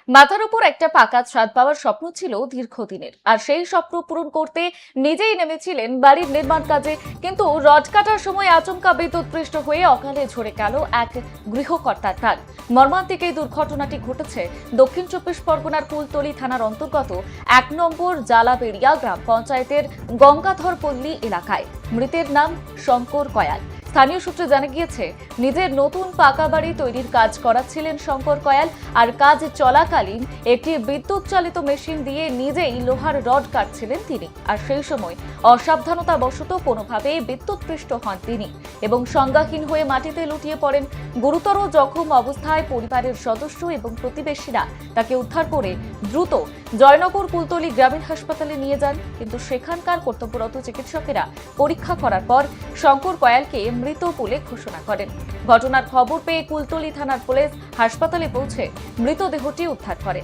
মাথার উপর একটা পাকা ছাদ পাওয়ার স্বপ্ন ছিল দীর্ঘদিনের, আর সেই স্বপ্ন পূরণ করতে নিজেই নেমেছিলেন বাড়ির নির্মাণ কাজে। কিন্তু রড কাটার সময় আচমকা বিদ্যুৎপৃষ্ট হয়ে অকালে ঝরে গেল এক গৃহকর্তার প্রাণ। মর্মান্তিক এই দুর্ঘটনাটি ঘটেছে দক্ষিণ চব্বিশ পরগনার কুলতলি থানার অন্তর্গত ১ নম্বর জালাবেড়িয়া গ্রাম পঞ্চায়েতের গঙ্গাধরপল্লী এলাকায়। মৃতের নাম শঙ্কর কয়াল। স্থানীয় সূত্রে জানা গিয়েছে, নিজের নতুন পাকা বাড়ি তৈরির কাজ করাচ্ছিলেন শঙ্কর কয়াল, আর কাজ চলাকালীন একটি বিদ্যুৎ চালিত মেশিন দিয়ে নিজেই লোহার রড কাটছিলেন তিনি। আর সেই সময় অসাবধানতাবশত কোনোভাবে বিদ্যুৎপৃষ্ট হন তিনি এবং সংজ্ঞাহীন হয়ে মাটিতে লুটিয়ে পড়েন। গুরুতর জখম অবস্থায় পরিবারের সদস্য এবং প্রতিবেশীরা তাকে উদ্ধার করে দ্রুত জয়নগর কুলতলি গ্রামীণ হাসপাতালে নিয়ে যান। কিন্তু সেখানকার কর্তব্যরত চিকিৎসকেরা পরীক্ষা করার পর শঙ্কর কয়ালকে মৃত বলে ঘোষণা করেন। ঘটনার খবর পেয়ে কুলতলি থানার পুলিশ হাসপাতালে পৌঁছে মৃতদেহটি উদ্ধার করে।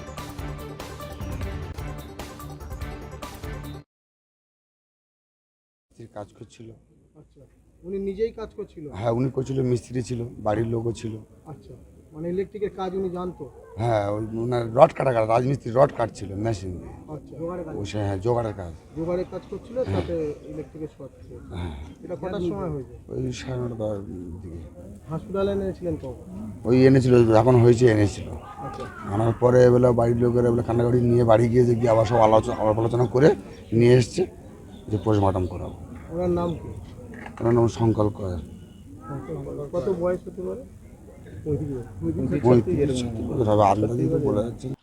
কাজ করছিল। আচ্ছা, উনি নিজেই কাজ করছিল? হ্যাঁ, উনি করছিল, মিস্ত্রি ছিল, বাড়ির লোকও ছিল। আচ্ছা, মানে ইলেকট্রিকের কাজ উনি জানতো? হ্যাঁ, ওনার রড কাটা রাজমিস্ত্রি রড কাটছিল মেশিন দিয়ে। আচ্ছা, জোগাড়ের কাজ? হ্যাঁ, জোগাড়ের কাজ। জোগাড়ের কাজ করছিল, তাতে ইলেকট্রিকের শর্ট ছিল। হ্যাঁ, এটা কটার সময় হয়েছে? ওই 9:30 দিকে। হাসপাতালে এনেছিলেন কখন? ওই এনেছিল, এখন হয়েছে এনেছিল। আচ্ছা, আনার পরে এবেলা বাড়ির লোকের এবেলা কান্নাকাটি নিয়ে বাড়ি গিয়েছে, গিয়ে আবার সব আলোচনা করে নিয়ে এসছে যে পোস্টমর্টম করাবো। ওনার নাম কি? ওনার নাম শঙ্কর কয়াল। কত বয়স হতে পারে? 35 35 হবে, আন্দাজ বলা যাচ্ছে না।